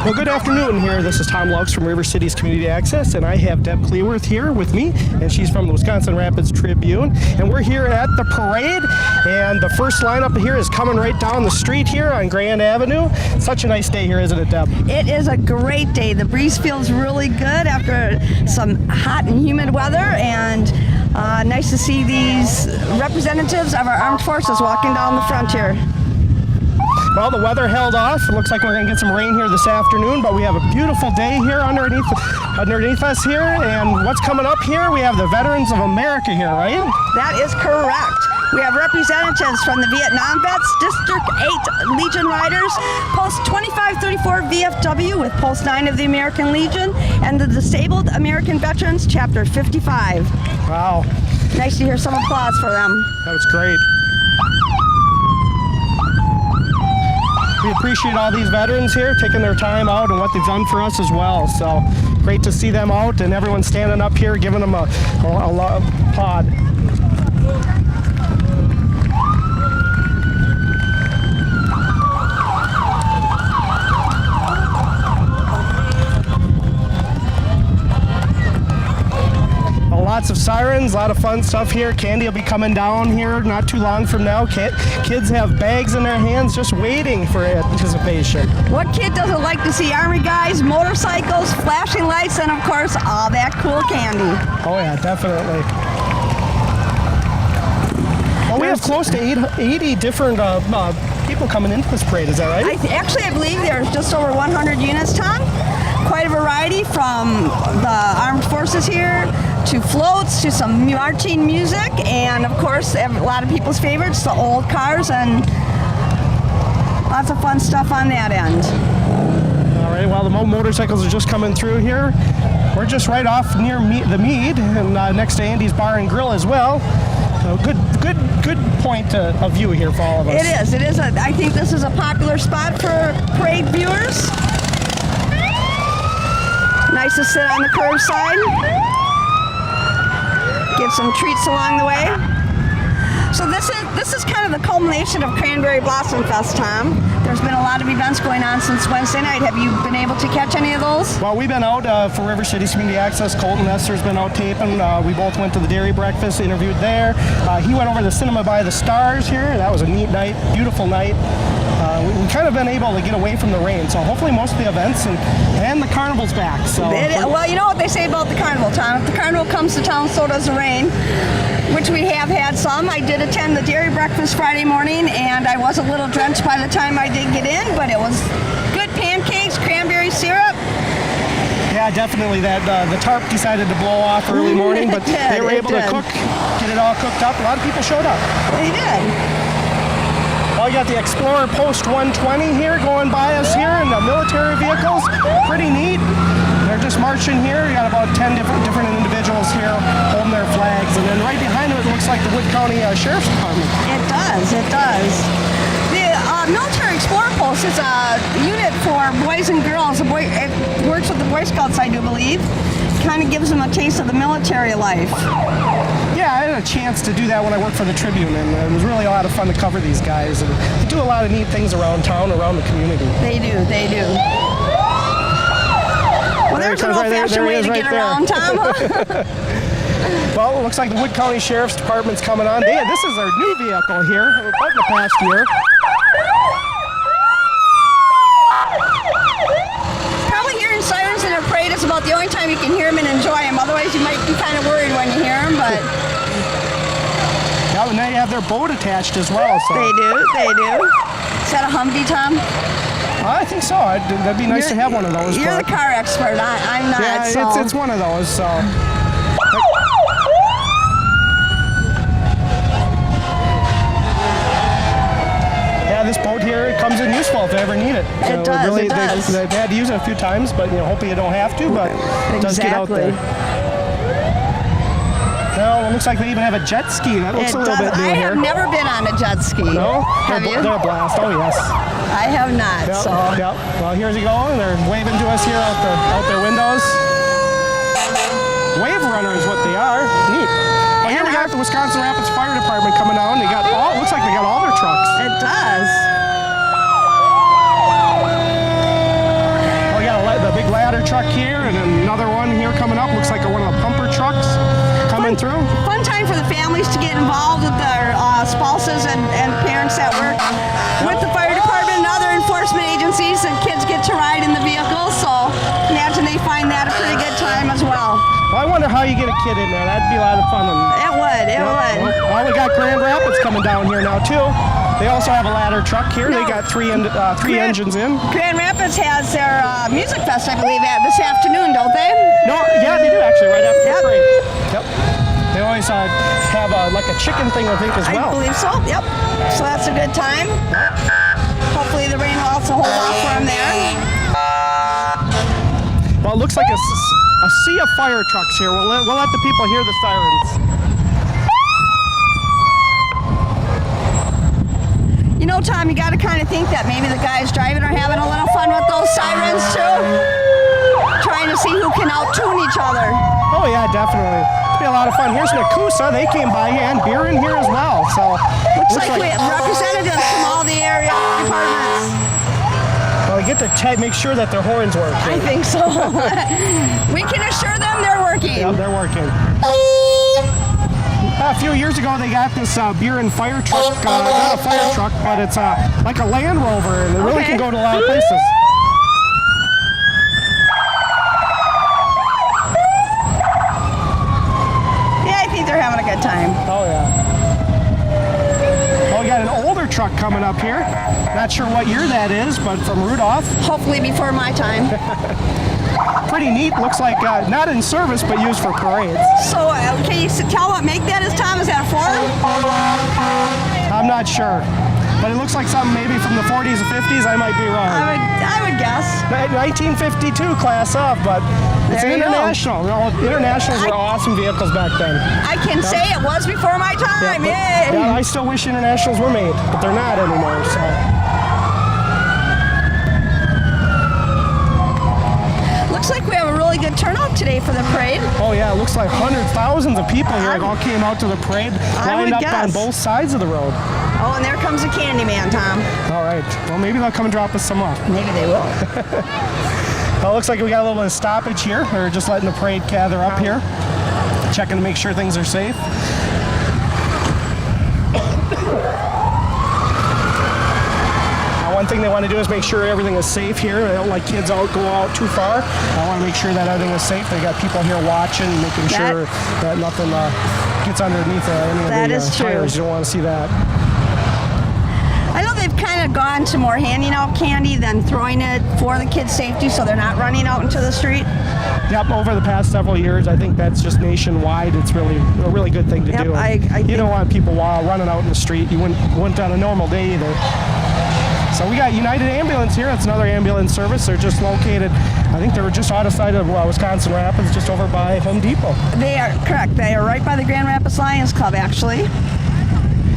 Well, good afternoon here. This is Tom Lugs from River Cities Community Access, and I have Deb Cleworth here with me, and she's from the Wisconsin Rapids Tribune. And we're here at the parade, and the first lineup here is coming right down the street here on Grand Avenue. Such a nice day here, isn't it, Deb? It is a great day. The breeze feels really good after some hot and humid weather, and nice to see these representatives of our armed forces walking down the front here. Well, the weather held off. It looks like we're going to get some rain here this afternoon, but we have a beautiful day here underneath us here. And what's coming up here? We have the Veterans of America here, right? That is correct. We have representatives from the Vietnam Vets, District 8 Legion Riders, Post 2534 VFW with Post 9 of the American Legion, and the Disabled American Veterans, Chapter 55. Wow. Nice to hear some applause for them. That was great. We appreciate all these veterans here taking their time out and what they've done for us as well. So great to see them out and everyone standing up here giving them a applaud. Lots of sirens, a lot of fun stuff here. Candy will be coming down here not too long from now. Kids have bags in their hands just waiting for anticipation. What kid doesn't like to see Army guys, motorcycles, flashing lights, and of course, all that cool candy? Oh yeah, definitely. Well, we have close to 80 different people coming into this parade, is that right? I believe there's just over 100 units, Tom. Quite a variety from the armed forces here to floats to some marching music, and of course a lot of people's favorites, the old cars, and lots of fun stuff on that end. All right, well, the motorcycles are just coming through here. We're just right off near the Mead, and next to Andy's Bar and Grill as well. So good point of view here for all of us. It is. I think this is a popular spot for parade viewers. Nice to sit on the curbside. Get some treats along the way. So this is kind of the culmination of Cranberry Blossom Fest, Tom. There's been a lot of events going on since Wednesday night. Have you been able to catch any of those? Well, we've been out for River Cities Community Access. Colton Nestor's been out taping. We both went to the Dairy Breakfast, interviewed there. He went over to the Cinema by the Stars here. That was a neat night, beautiful night. We've kind of been able to get away from the rain, so hopefully most of the events and the carnival's back. So well, you know what they say about the carnival, Tom. If the carnival comes to town, so does the rain, which we have had some. I did attend the Dairy Breakfast Friday morning, and I was a little drenched by the time I did get in, but it was good pancakes, cranberry syrup. Yeah, definitely. That the tarp decided to blow off early morning, but they were able to get it all cooked up. A lot of people showed up. They did. Well, you got the Explorer Post 120 here going by us here in the military vehicles. Pretty neat. They're just marching here. You got about 10 different individuals here holding their flags. And then right behind them, it looks like the Wood County Sheriff's Department. It does. The Military Explorer Post is a unit for boys and girls. It works with the Boy Scouts, I do believe. Kind of gives them a taste of the military life. Yeah, I had a chance to do that when I worked for the Tribune, and it was really a lot of fun to cover these guys. And they do a lot of neat things around town, around the community. They do. Well, there's an old-fashioned way to get around, Tom, huh? Well, it looks like the Wood County Sheriff's Department's coming on. This is our new vehicle here, about the past year. Probably hearing sirens in a parade is about the only time you can hear them and enjoy them. Otherwise, you might be kind of worried when you hear them, but... Yeah, and now you have their boat attached as well. So. They do. Is that a Humvee, Tom? I think so. That'd be nice to have one of those. You're the car expert. I'm not. Yeah, so. it's one of those. So. Yeah, this boat here comes in useful if they ever need it. It does. Really, they've had to use it a few times, but hopefully you don't have to. But it does get out there. Well, it looks like they even have a jet ski. That looks a little bit new here. I have never been on a jet ski. No? Have you? They're a blast. Oh, yes. I have not. Yep. Well, here's he going. They're waving to us here out their windows. Wave runner is what they are. Neat. Well, here we got the Wisconsin Rapids Fire Department coming out. They got looks like they got all their trucks. It does. ladder truck here, and another one here coming up. Looks like one of the pumper trucks coming through. Fun time for the families to get involved with their spouses and parents that work with the fire department and other enforcement agencies, and kids get to ride in the vehicles, so imagine they find that a pretty good time as well. Well, I wonder how you get a kid in there. That'd be a lot of fun. It would. Well, we got Grand Rapids coming down here now too. They also have a ladder truck here. They got three engines in. Grand Rapids has their music fest, I believe, this afternoon, don't they? No, yeah, they do actually, right after Yep. the parade. Yep. They always have like a chicken thing, I think, as well. I believe so, yep. So that's a good time. Hopefully the rain will also hold off for them there. Well, it looks like a sea of fire trucks here. We'll let the people hear the sirens. You know, Tom, you got to kind of think that maybe the guys driving are having a little fun with those sirens too. Trying to see who can out-tune each other. Oh yeah, definitely. It'll be a lot of fun. Here's Nakusa. They came by and beer in here as well. So looks like we have representatives from all the area departments. Well, we get to make sure that their horns work. I think so. We can assure them they're working. Yep, they're working. A few years ago, they got this beer and fire truck, not a fire truck, but it's like a Land Rover, and it really can go to a lot of places. Yeah, I think they're having a good time. Oh, yeah. Well, we got an older truck coming up here. Not sure what year that is, but from Rudolph. Hopefully before my time. Pretty neat. Looks like not in service, but used for parades. So, can you tell what make that is, Tom? Is that a Ford? I'm not sure. But it looks like something maybe from the 40s or 50s. I might be wrong. I would guess. 1952 class up, but it's There an you go. international. Internationals were awesome vehicles back then. I can say it was before my time. Yeah, Yay! yeah, I still wish internationals were made, but they're not anymore. So. Looks like we have a really good turnout today for the parade. Oh yeah, it looks like thousands of people here all came out to the parade, lined up on both sides of the road. Oh, and there comes the Candyman, Tom. All right. Well, maybe they'll come and drop us some off. Maybe they will. Well, it looks like we got a little bit of stoppage here. We're just letting the parade gather up here, checking to make sure things are safe. One thing they want to do is make sure everything is safe here. They don't like kids go out too far. I want to make sure that everything is safe. They got people here watching, making sure that nothing gets underneath any of the tires. You don't want to see that. I know they've kind of gone to more handing out candy than throwing it for the kids' safety, so they're not running out into the street. Yep, over the past several years, I think that's just nationwide. It's really a really good thing to do. You don't want people running out in the street. You wouldn't on a normal day either. So we got United Ambulance here. That's another ambulance service. They're just located, I think they were just outside of Wisconsin Rapids, just over by Home Depot. They are correct. They are right by the Grand Rapids Lions Club, actually.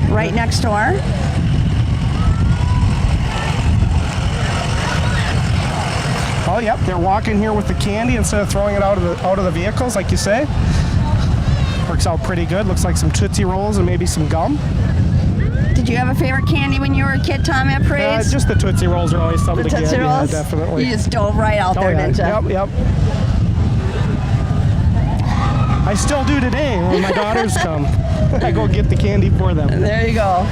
Right next door. Oh, yep. They're walking here with the candy instead of throwing it out of the vehicles, like you say. Works out pretty good. Looks like some Tootsie Rolls and maybe some gum. Did you have a favorite candy when you were a kid, Tom, at parades? Just the Tootsie Rolls are always something to get. Yeah, definitely. You just dove right out there, didn't you? Yep. I still do today when my daughters come. I go get the candy for them. There you go.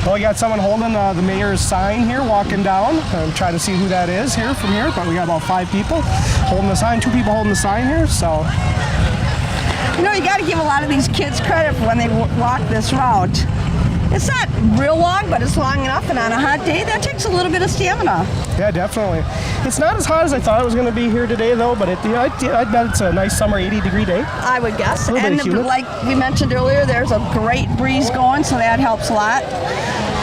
Well, we got someone holding the mayor's sign here, walking down. I'm trying to see who that is here from here, but we got about 5 people holding the sign, 2 people holding the sign here, so. You know, you got to give a lot of these kids credit for when they walk this route. It's not real long, but it's long enough, and on a hot day, that takes a little bit of stamina. Yeah, definitely. It's not as hot as I thought it was going to be here today, though, but I bet it's a nice summer 80-degree day. I would guess. And like we mentioned earlier, there's a great breeze going, so that helps a lot.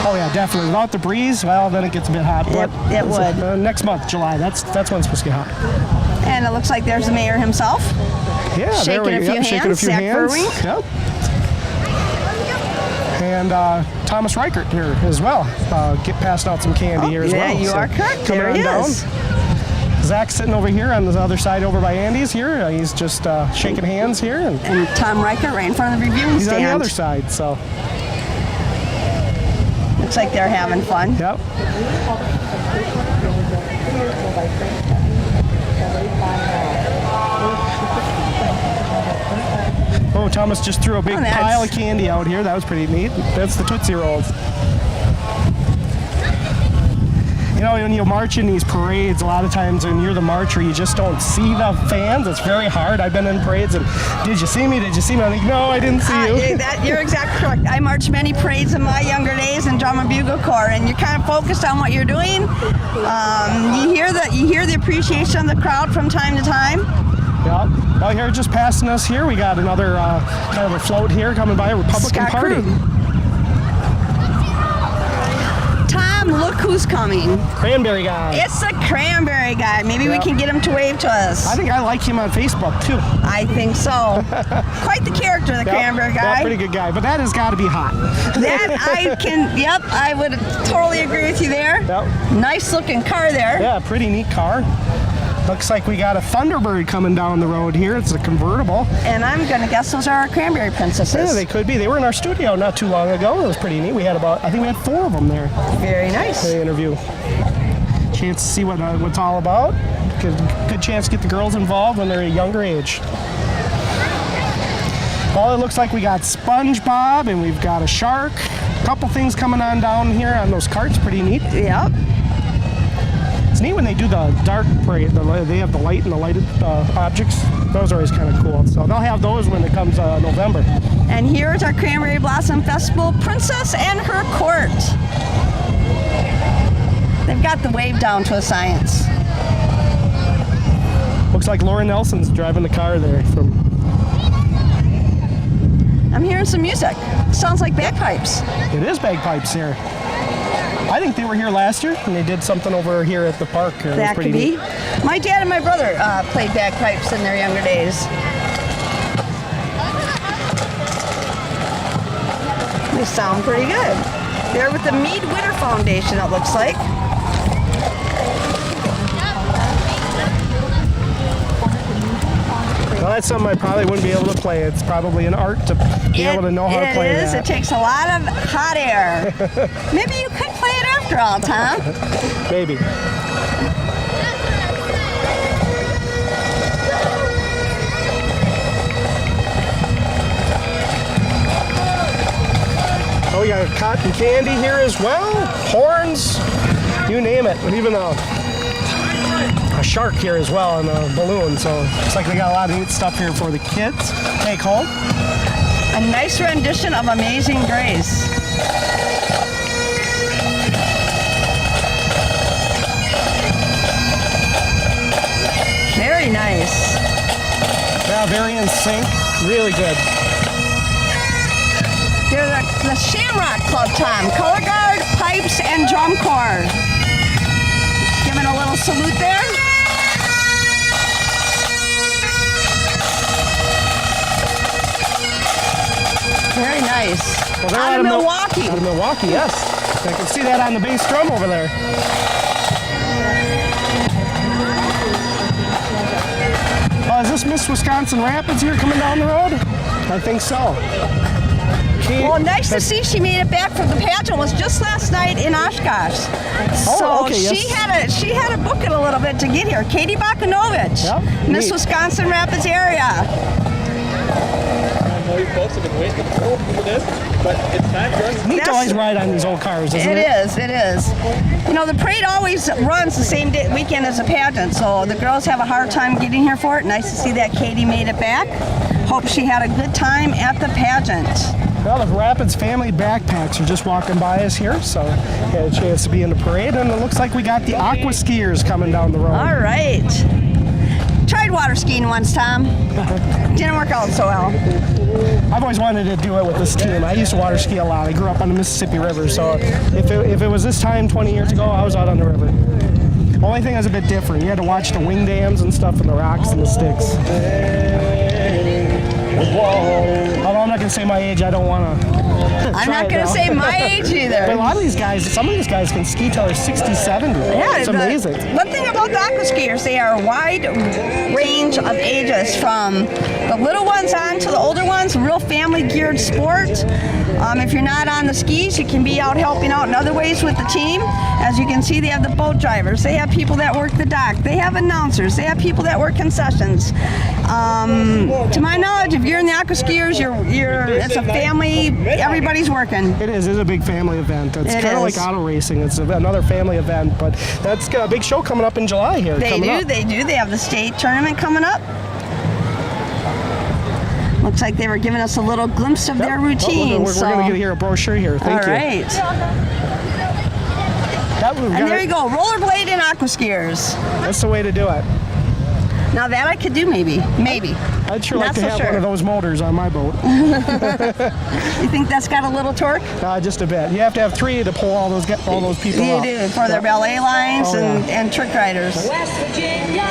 Oh, yeah, definitely. Without the breeze, well, then it gets a bit hot. But it would. Next month, July, that's when it's supposed to get hot. And it looks like there's the mayor himself. Yeah, shaking a few hands. Shaking a few hands. Yep. And Thomas Reichert here as well. Passing out some candy here as well. Yeah, you are correct. Coming there on he is. Down. Zach's sitting over here on the other side over by Andy's here. He's just shaking hands here. And Tom Reichert right in front of the reviewing stand. He's on the other side, so. Looks like they're having fun. Yep. Oh, Thomas just threw a big pile of candy out here. That was pretty neat. That's the Tootsie Rolls. You know, when you march in these parades, a lot of times when you're the marcher, you just don't see the fans. It's very hard. I've been in parades and, did you see me? Did you see me? I'm like, no, I didn't see you. You're exactly correct. I marched many parades in my younger days in Drum and Bugle Corps, and you're kind of focused on what you're doing. You hear the appreciation of the crowd from time to time. Yeah. Well, here, just passing us here, we got another kind of a float here coming by, a Republican Party. Krug. Tom, look who's coming. Cranberry guy. It's the Cranberry guy. Maybe we can get him to wave to us. I think I like him on Facebook, too. I think so. Quite the character, the Cranberry guy. Yeah, pretty good guy, but that has got to be hot. I would totally agree with you there. Yep. Nice looking car there. Yeah, pretty neat car. Looks like we got a Thunderbird coming down the road here. It's a convertible. And I'm going to guess those are our Cranberry princesses. Yeah, they could be. They were in our studio not too long ago. It was pretty neat. I think we had 4 of them there. Very nice. For the interview. Chance to see what's all about. Good chance to get the girls involved when they're a younger age. Well, it looks like we got SpongeBob and we've got a shark. A couple things coming on down here on those carts. Pretty neat. Yep. It's neat when they do the dark parade. They have the light and the lighted objects. Those are always kind of cool. So they'll have those when it comes November. And here's our Cranberry Blossom Festival princess and her court. They've got the wave down to a science. Looks like Laura Nelson's driving the car there. I'm hearing some music. Sounds like bagpipes. It is bagpipes here. I think they were here last year, and they did something over here at the park. That could be. My dad and my brother played bagpipes in their younger days. They sound pretty good. They're with the Mead Witter Foundation, it looks like. Well, that's something I probably wouldn't be able to play. It's probably an art to be able to know how to play It is. that. It takes a lot of hot air. Maybe you could play it after all, Tom. Maybe. Oh, we got cotton candy here as well. Horns, you name it. Even a shark here as well and a balloon. So looks like they got a lot of neat stuff here for the kids. Take home. A nice rendition of Amazing Grace. Very nice. Yeah, very in sync. Really good. They're the Shamrock Club, Tom. Color guard, pipes, and drum corps. Giving a little salute there. Very nice. Well, out of Milwaukee. Out of Milwaukee, yes. I can see that on the bass drum over there. Is this Miss Wisconsin Rapids here coming down the road? I think so. Well, nice to see she made it back from the pageant. It was just last night in Oshkosh. So okay, yes. she had to book it a little bit to get here. Katie Bakanovich, Yep, Miss neat. Wisconsin Rapids area. I know you folks have been waiting for this, but it's time for us. Neat to always ride on these old cars, isn't it? It is. You know, the parade always runs the same weekend as the pageant, so the girls have a hard time getting here for it. Nice to see that Katie made it back. Hope she had a good time at the pageant. Well, the Rapids family backpacks are just walking by us here, so had a chance to be in the parade, and it looks like we got the aqua skiers coming down the road. All right. Tried water skiing once, Tom. Didn't work out so well. I've always wanted to do it with this team. I used to water ski a lot. I grew up on the Mississippi River, so if it was this time 20 years ago, I was out on the river. Only thing was a bit different. You had to watch the wing dams and stuff and the rocks and the sticks. Although I'm not going to say my age, I don't want to I'm Try not it going to now. say my age either. But a lot of these guys, some of these guys can ski till they're 60, 70. Yeah, It's amazing. One thing about the aqua skiers, they are a wide range of ages, from the little ones on to the older ones. Real family-geared sport. If you're not on the skis, you can be out helping out in other ways with the team. As you can see, they have the boat drivers. They have people that work the dock. They have announcers. They have people that work concessions. To my knowledge, if you're in the aqua skiers, it's a family. Everybody's working. It is. It's a big family event. It's It kind of is. like auto racing. It's another family event, but that's got a big show coming up in July here. They coming do. up. They do. They have the state tournament coming up. Looks like they were giving us a little glimpse of their routine. We're going to get here a brochure here. Thank you. All right. And there you go, rollerblade and aqua skiers. That's the way to do it. Now that I could do, maybe. I'd sure like Not to so have sure. one of those motors on my boat. You think that's got a little torque? Just a bit. You have to have 3 to pull all those people You up. do, for their ballet lines Oh, yeah. and trick riders. West Virginia,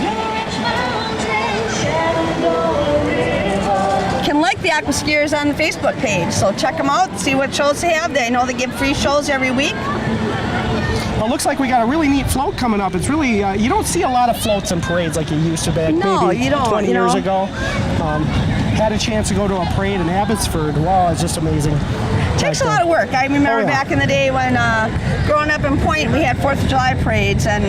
Orange Mountain, Shenandoah River. Can like the aqua skiers on the Facebook page, so check them out, see what shows they have. They know they give free shows every week. Well, it looks like we got a really neat float coming up. It's really, you don't see a lot of floats and parades like you used to back No, maybe you don't, 20 you years know. ago. Had a chance to go to a parade in Abbotsford. Wow, it's just amazing. Takes a lot of work. I remember Oh, yeah. back in the day when growing up in Point, we had 4th of July parades, and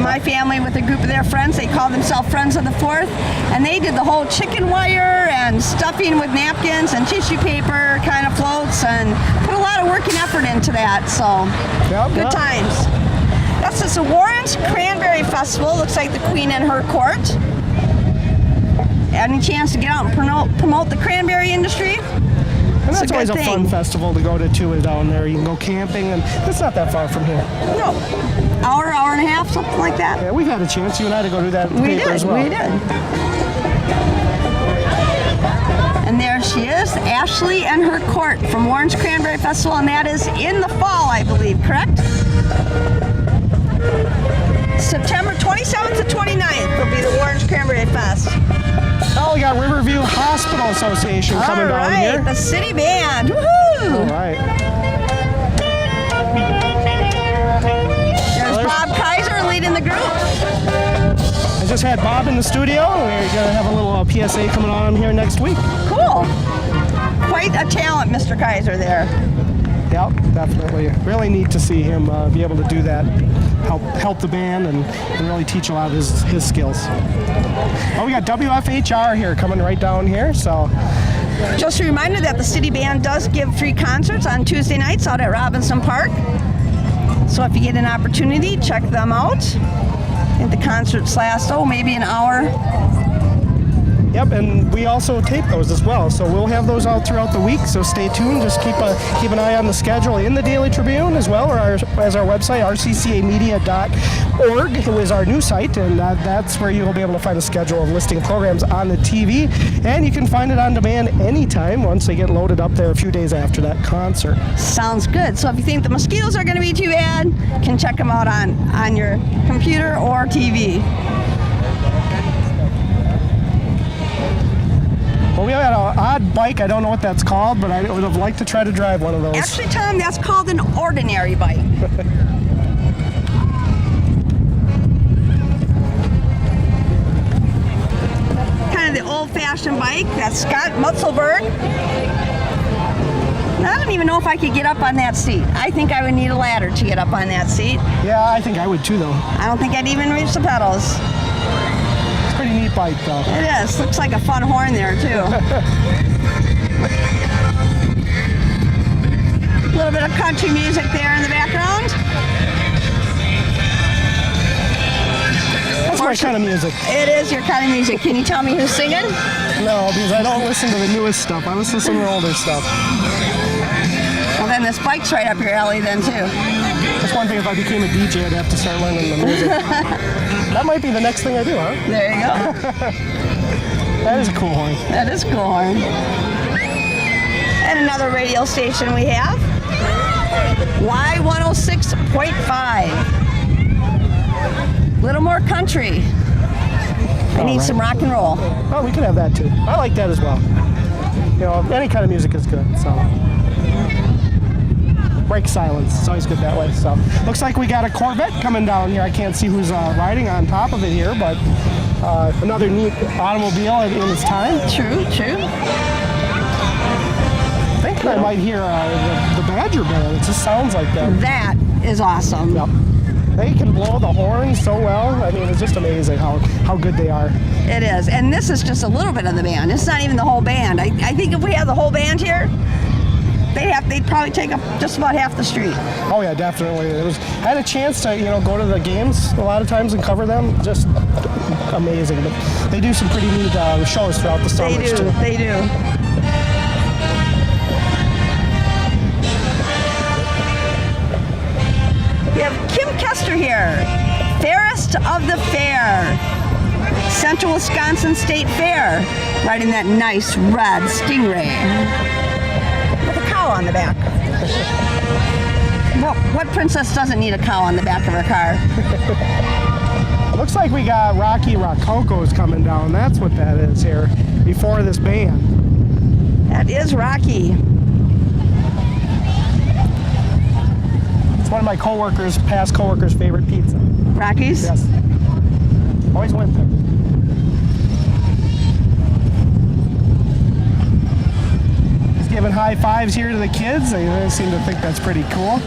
my family with a group of their friends, they called themselves Friends of the 4th, and they did the whole chicken wire and stuffing with napkins and tissue paper kind of floats, and put a lot of work and effort into that, so Yep, good yep. times. That's just the Warren's Cranberry Festival. Looks like the Queen and her court. Any chance to get out and promote the cranberry industry? And It's that's a always good a fun thing. festival to go to too, down there. You can go camping, and it's not that far from here. No, hour and a half, something like that. Yeah, we've had a chance, you and I, to go do that at the We paper did, as well. we did. And there she is, Ashley and her court from Warren's Cranberry Festival, and that is in the fall, I believe, correct? September 27th to 29th will be the Warren's Cranberry Fest. Oh, we got Riverview Hospital Association coming All down right, here. the city band, All woohoo! right. There's Bob Kaiser leading the group. I just had Bob in the studio. We're going to have a little PSA coming on here next week. Cool. Quite a talent, Mr. Kaiser there. Yep, definitely. Really neat to see him be able to do that, help the band, and really teach a lot of his skills. Oh, we got WFHR here coming right down here. So Just a reminder that the city band does give free concerts on Tuesday nights out at Robinson Park. So if you get an opportunity, check them out. I think the concerts last, maybe an hour. Yep, and we also tape those as well. So we'll have those out throughout the week. So stay tuned. Just keep an eye on the schedule in the Daily Tribune as well, or as our website, rccamedia.org, is our new site, and that's where you'll be able to find a schedule of listing programs on the TV. And you can find it on demand anytime once they get loaded up there a few days after that concert. Sounds good. So if you think the mosquitoes are going to be too bad, you can check them out on your computer or TV. Well, we had an odd bike. I don't know what that's called, but I would have liked to try to drive one of those. Actually, Tom, that's called an ordinary bike. Kind of the old-fashioned bike. That's Scott Mutzelberg. I don't even know if I could get up on that seat. I think I would need a ladder to get up on that seat. Yeah, I think I would too, though. I don't think I'd even reach the pedals. It's a pretty neat bike, though. It is. Looks like a fun horn there, too. A little bit of country music there in the background. That's my kind of music. It is your kind of music. Can you tell me who's singing? No, because I don't listen to the newest stuff. I listen to some of the older stuff. Well, then this bike's right up your alley then, too. That's one thing, if I became a DJ, I'd have to start learning the music. That might be the next thing I do, huh? There you go. That is a cool horn. That is a cool horn. And another radio station we have. Y106.5. Little more country. I need some rock and roll. Oh, we could have that too. I like that as well. any kind of music is good. So break silence. It's always good that way. So looks like we got a Corvette coming down here. I can't see who's riding on top of it here, but another neat automobile in its time. True. I think I might hear the Badger Band. It just sounds like that. That is awesome. Yep. They can blow the horn so well. I mean, it's just amazing how good they are. It is. And this is just a little bit of the band. It's not even the whole band. I think if we had the whole band here, they'd probably take up just about half the street. Oh yeah, definitely. I had a chance to go to the games a lot of times and cover them. Just amazing. But they do some pretty neat shows throughout the summers too. They do. We have Kim Kester here, fairest of the fair, Central Wisconsin State Fair, riding that nice red Stingray with a cow on the back. Well, what princess doesn't need a cow on the back of her car? Looks like we got Rocky Rococo's coming down. That's what that is here before this band. That is Rocky. One of my past coworkers' favorite pizza. Rockies? Yes. Always went there. He's giving high fives here to the kids. They seem to think that's pretty cool.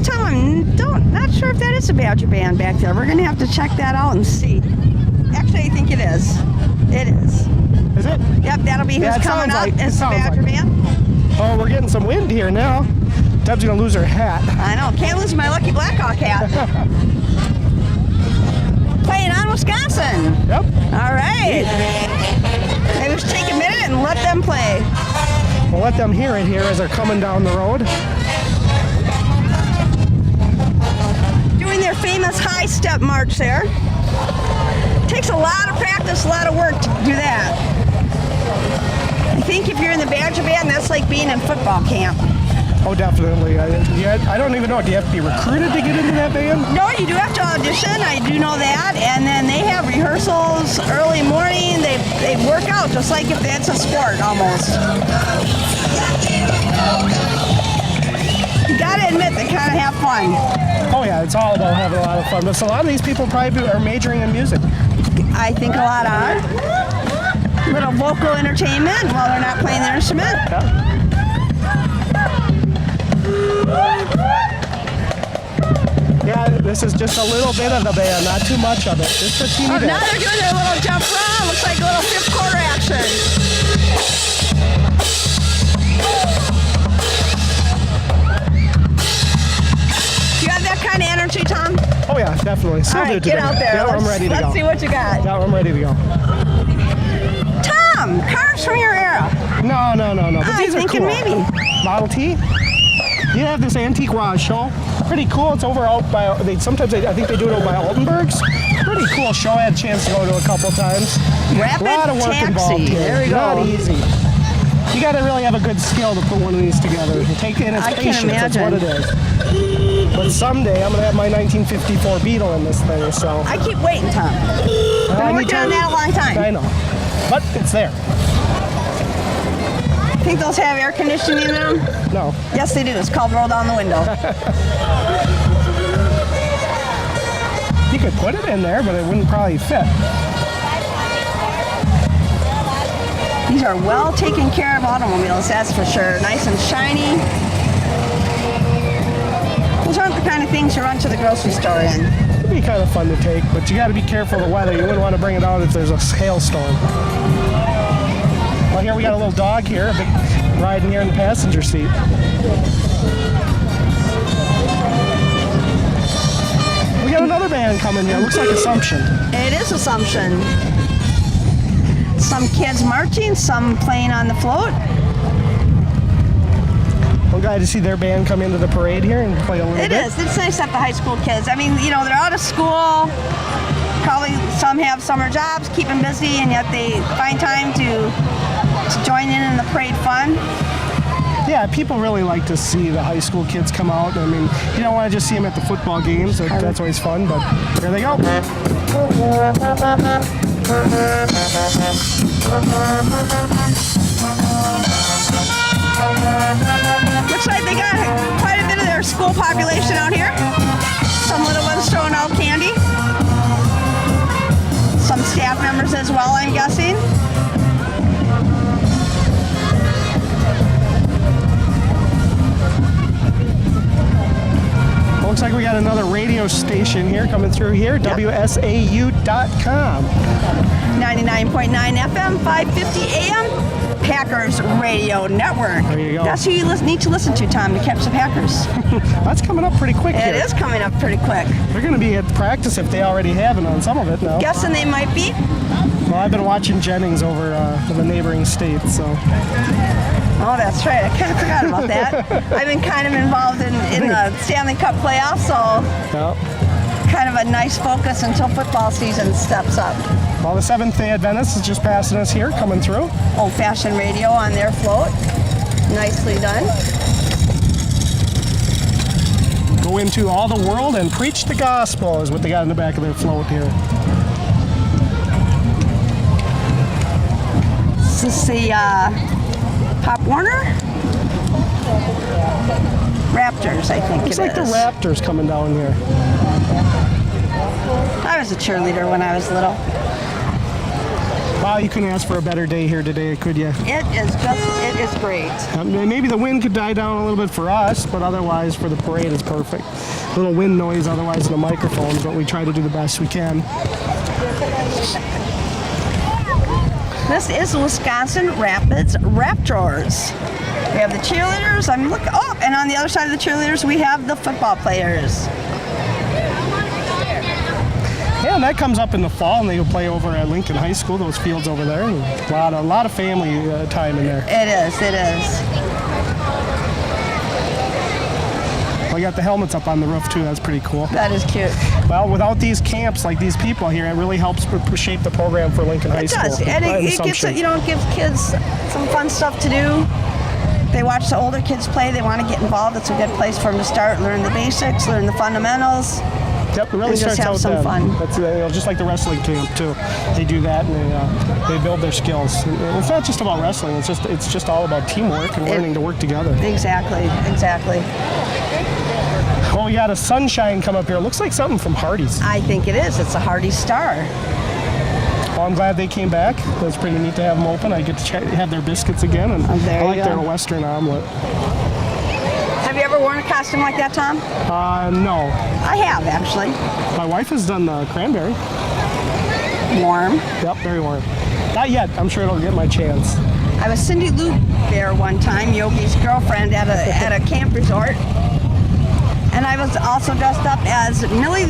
Tom, I'm not sure if that is a Badger Band back there. We're going to have to check that out and see. Actually, I think it is. It is. Is it? Yep, that'll be who's coming up. It's the Badger Band. Oh, we're getting some wind here now. Deb's gonna lose her hat. I know, can't lose my lucky Blackhawk hat. Playing on Wisconsin. Yep. All right. Maybe just take a minute and let them play. We'll let them hear it here as they're coming down the road. Doing their famous high step march there. Takes a lot of practice, a lot of work to do that. I think if you're in the Badger Band, that's like being in football camp. Oh, definitely. I don't even know. Do you have to be recruited to get into that band? No, you do have to audition. I do know that. And then they have rehearsals early morning. They work out just like if it's a sport almost. You gotta admit they kind of have fun. Oh yeah, it's all about having a lot of fun. But a lot of these people probably are majoring in music. I think a lot are. Little vocal entertainment while they're not playing their instrument. Yeah. Yeah, this is just a little bit of the band, not too much of it. Just a teeny bit. Now they're doing their little jump around. Looks like a little fifth quarter action. Do you have that kind of energy, Tom? Oh yeah, definitely. Still All right, do get today. out there. Yeah, I'm ready to go. Let's see what you got. Yeah, I'm ready to go. Tom, cars from your era. No. But I'm these are thinking cool. maybe. Model T. You have this antique show. Pretty cool. It's over out by. I think they do it over by Altenburg's. Pretty cool show. I had a chance to go to a couple times. Rapid a lot of work Taxi. involved here. There we go. Not easy. You got to really have a good skill to put one of these together. It's I patience. can That's what it is. But someday I'm gonna have my 1954 Beetle in this thing. So I keep waiting, Tom. Been working on that a long time. I know, but it's there. Think those have air conditioning in them? No. Yes, they do. It's called roll down the window. You could put it in there, but it wouldn't probably fit. These are well taken care of automobiles, that's for sure. Nice and shiny. Those aren't the kind of things you run to the grocery store in. It'd be kind of fun to take, but you got to be careful of the weather. You wouldn't want to bring it out if there's a hailstorm. Well, here we got a little dog here, riding here in the passenger seat. We got another band coming here. Looks like Assumption. It is Assumption. Some kids marching, some playing on the float. I'm glad to see their band come into the parade here and play a little bit. It is. It's nice that the high school kids. I mean, they're out of school. Probably some have summer jobs, keep them busy, and yet they find time to join in the parade fun. Yeah, people really like to see the high school kids come out. I mean, you don't want to just see them at the football games. That's always fun, but here they go. Looks like they got quite a bit of their school population out here. Some little ones throwing out candy. Some staff members as well, I'm guessing. Looks like we got another radio station here coming through here, WSAU.com. 99.9 FM, 550 AM, Packers Radio Network. There you go. That's who you need to listen to, Tom, to catch the Packers. That's coming up pretty quick here. It is coming up pretty quick. They're going to be at practice if they already haven't on some of it now. Guessing they might be. Well, I've been watching Jennings over in the neighboring states, so. Oh, that's right. I kind of forgot about that. I've been kind of involved in the Stanley Cup playoffs, so Yep. kind of a nice focus until football season steps up. Well, the Seventh-day Adventist is just passing us here, coming through. Old-fashioned radio on their float. Nicely done. Go into all the world and preach the gospel is what they got in the back of their float here. This is the Pop Warner? Raptors, I think Looks it like is. the Raptors coming down here. I was a cheerleader when I was little. Wow, you couldn't ask for a better day here today, could you? It is great. Maybe the wind could die down a little bit for us, but otherwise for the parade it's perfect. A little wind noise otherwise in the microphones, but we try to do the best we can. This is the Wisconsin Rapids Raptors. We have the cheerleaders. I'm looking. Oh, and on the other side of the cheerleaders, we have the football players. Yeah, and that comes up in the fall, and they will play over at Lincoln High School, those fields over there. And a lot of family time in there. It is. We got the helmets up on the roof, too. That's pretty cool. That is cute. Well, without these camps, like these people here, it really helps shape the program for Lincoln High It School. does, and it gives gives kids some fun stuff to do. They watch the older kids play. They want to get involved. It's a good place for them to start, learn the basics, learn the fundamentals. Yep, it really and just starts have out some then. fun. That's just like the wrestling camp too. They do that and they build their skills. And it's not just about wrestling. It's just all about teamwork and learning to work together. Exactly. Well, we got a sunshine come up here. It looks like something from Hardee's. I think it is. It's a Hardee's Star. Well, I'm glad they came back. It was pretty neat to have them open. I get to have their biscuits again, and there I like you their go. Western omelet. Have you ever worn a costume like that, Tom? No. I have, actually. My wife has done the Cranberry. Warm. Yep, very warm. Not yet. I'm sure it'll get my chance. I was Cindy Lou there one time, Yogi's girlfriend, at a camp resort. And I was also dressed up as Millie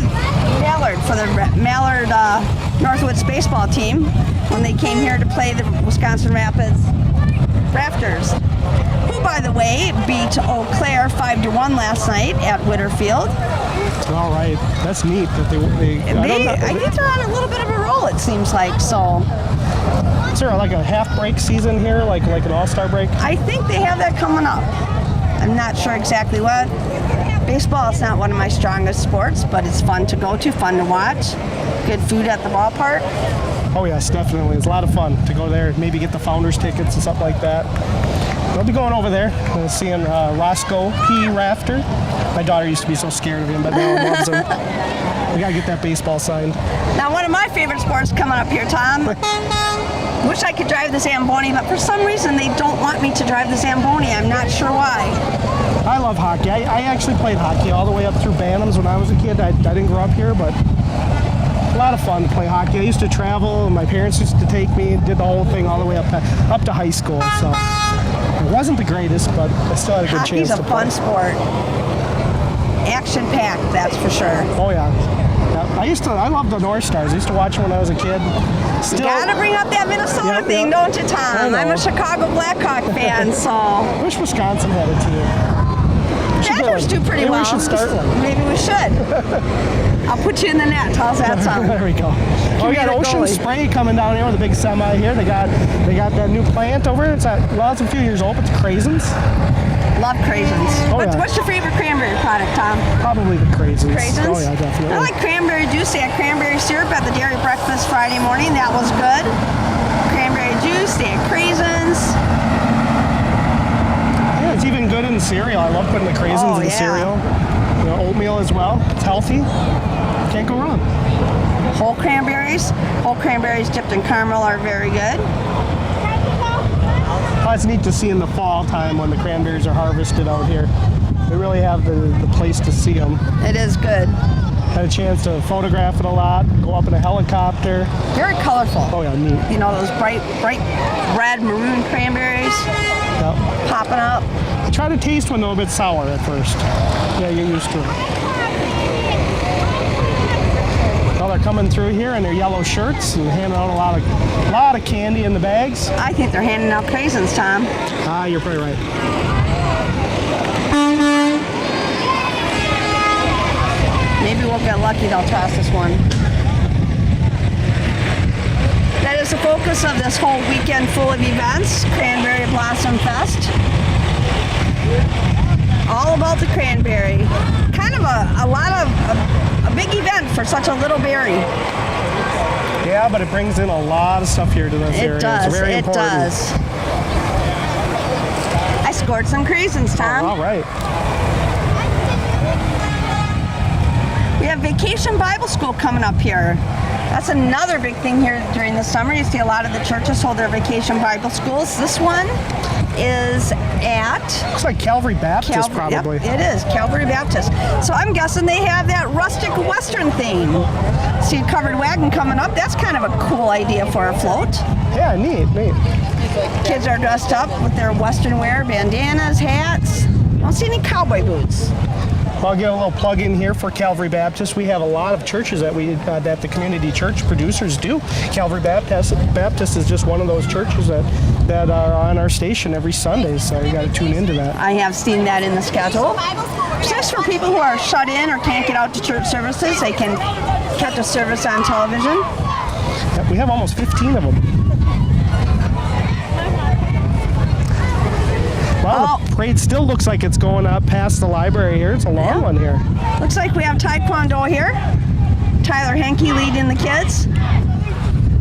Mallard for the Mallard Northwoods baseball team when they came here to play the Wisconsin Rapids Raptors, who, by the way, beat Eau Claire 5-1 last night at Whitterfield. All right, that's neat that they I think they're on a little bit of a roll, it seems like. So Is there like a half break season here, like an all-star break? I think they have that coming up. I'm not sure exactly what. Baseball is not one of my strongest sports, but it's fun to go to, fun to watch. Good food at the ballpark. Oh yes, definitely. It's a lot of fun to go there, maybe get the founders tickets and stuff like that. I'll be going over there and seeing Roscoe P. Rafter. My daughter used to be so scared of him, but now loves him. We gotta get that baseball signed. Now, one of my favorite sports coming up here, Tom. Wish I could drive the Zamboni, but for some reason they don't want me to drive the Zamboni. I'm not sure why. I love hockey. I actually played hockey all the way up through Bantams when I was a kid. I didn't grow up here, but a lot of fun to play hockey. I used to travel, and my parents used to take me and did the whole thing all the way up to high school. So it wasn't the greatest, but I still had a good Hockey's chance to a fun play. sport. Action-packed, that's for sure. Oh yeah. I loved the North Stars. I used to watch them when I was a kid. Still, You gotta bring up that Minnesota Yep, thing, yep. don't you, Tom? I I'm know. a Chicago Blackhawk fan, so I wish Wisconsin had a team. Badgers do pretty Maybe well. we should start one. Maybe we should. I'll put you in the net. How's that sound? There we go. Oh, we me got the Ocean goalie. Spray coming down here with a big semi here. They got that new plant over here. It's a few years old, but it's Craisins. Love Craisins. Oh, yeah. What's your favorite cranberry product, Tom? Probably the Craisins. Craisins? Oh yeah, definitely. I like cranberry juice. They had cranberry syrup at the dairy breakfast Friday morning. That was good. Cranberry juice. They had Craisins. even good in cereal. I love putting the craisins in cereal. You know, oatmeal as well. It's healthy. Can't go wrong. Whole cranberries. Whole cranberries dipped in caramel are very good. Oh, it's neat to see in the fall time when the cranberries are harvested out here. They really have the place to see them. It is good. Had a chance to photograph it a lot, go up in a helicopter. Very colorful. Oh yeah, neat. You know, those bright red maroon cranberries Yep. popping up. I try to taste one though a bit sour at first. Yeah, get used to it. Well, they're coming through here in their yellow shirts and handing out a lot of candy in the bags. I think they're handing out craisins, Tom. Ah, you're probably right. Maybe we'll get lucky, they'll toss this one. That is the focus of this whole weekend full of events, Cranberry Blossom Fest. All about the cranberry. Kind of a big event for such a little berry. Yeah, but it brings in a lot of stuff here to this area. It does, It's very it important. does. I scored some craisins, Tom. All right. We have Vacation Bible School coming up here. That's another big thing here during the summer. You see a lot of the churches hold their Vacation Bible Schools. This one is at Looks like Calvary Baptist, probably. Yep, it is, Calvary Baptist. So I'm guessing they have that rustic Western theme. See a covered wagon coming up. That's kind of a cool idea for a float. Yeah, neat. Kids are dressed up with their Western wear, bandanas, hats. I don't see any cowboy boots. Well, I'll get a little plug in here for Calvary Baptist. We have a lot of churches that that the community church producers do. Calvary Baptist is just one of those churches that are on our station every Sunday, so you got to tune into that. I have seen that in the schedule. Just for people who are shut in or can't get out to church services, they can catch a service on television. Yeah, we have almost 15 of them. Well, the parade still looks like it's going up past the library here. It's a long one here. Looks like we have Taekwondo here. Tyler Henke leading the kids.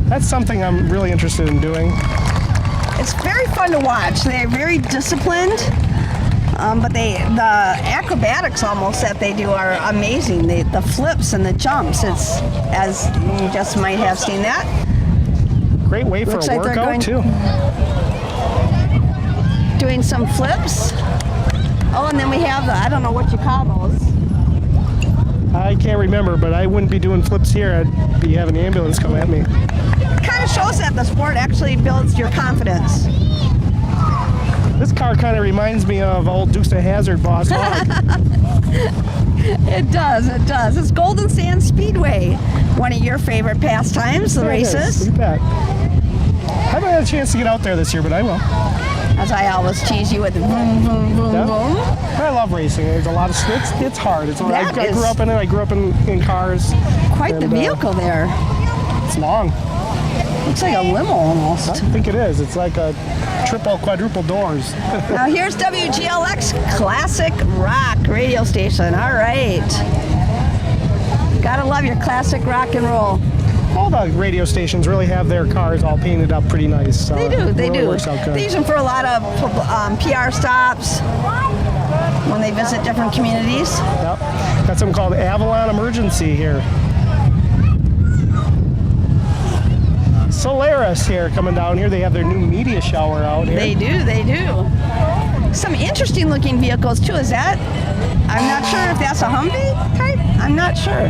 That's something I'm really interested in doing. It's very fun to watch. They're very disciplined, but the acrobatics almost that they do are amazing. The flips and the jumps. It's, as you just might have seen that. Great way for Looks a like they're workout, too. Doing some flips. Oh, and then we have I don't know what you call those. I can't remember, but I wouldn't be doing flips here. I'd be having the ambulance come at me. It kind of shows that the sport actually builds your confidence. This car kind of reminds me of old Dukes of Hazzard boss Hog. It does, it does. It's Golden Sand Speedway, one of your favorite pastimes, the Yeah, it is. races. You bet. I haven't had a chance to get out there this year, but I will. As I always tease you with the boom, boom, boom, Yeah. boom. I love racing. There's a lot of it's hard. I That is- grew up in it. I grew up in cars. Quite the And, vehicle there. It's long. Looks like a limo I almost. think it is. It's like a triple, quadruple doors. Now here's WGLX Classic Rock radio station. All right. Gotta love your classic rock and roll. All the radio stations really have their cars all painted up pretty nice. So They do, they it really do. works out good. They use them for a lot of PR stops when they visit different communities. Yep. Got something called Avalon Emergency here. Solaris here coming down here. They have their new media shower out here. They do, they do. Some interesting looking vehicles too. Is that? I'm not sure if that's a Humvee type. I'm not sure.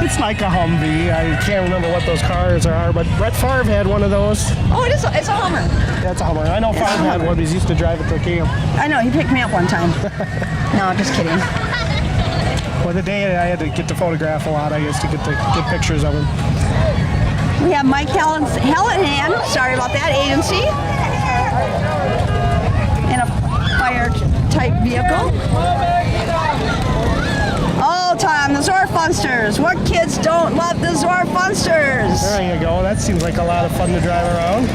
It's like a Humvee. I can't remember what those cars are, but Brett Favre had one of those. Oh, it's a Hummer. That's a Hummer. I know It's a Favre had Hummer. one. He used to drive it to camp. I know, he picked me up one time. No, just kidding. Well, the day I had to get to photograph a lot, I used to get pictures of him. We have Mike Hallahan, sorry about that, agency. In a fire type vehicle. Oh, Tom, the Zor Funsters. What kids don't love the Zor Funsters? There you go. That seems like a lot of fun to drive around.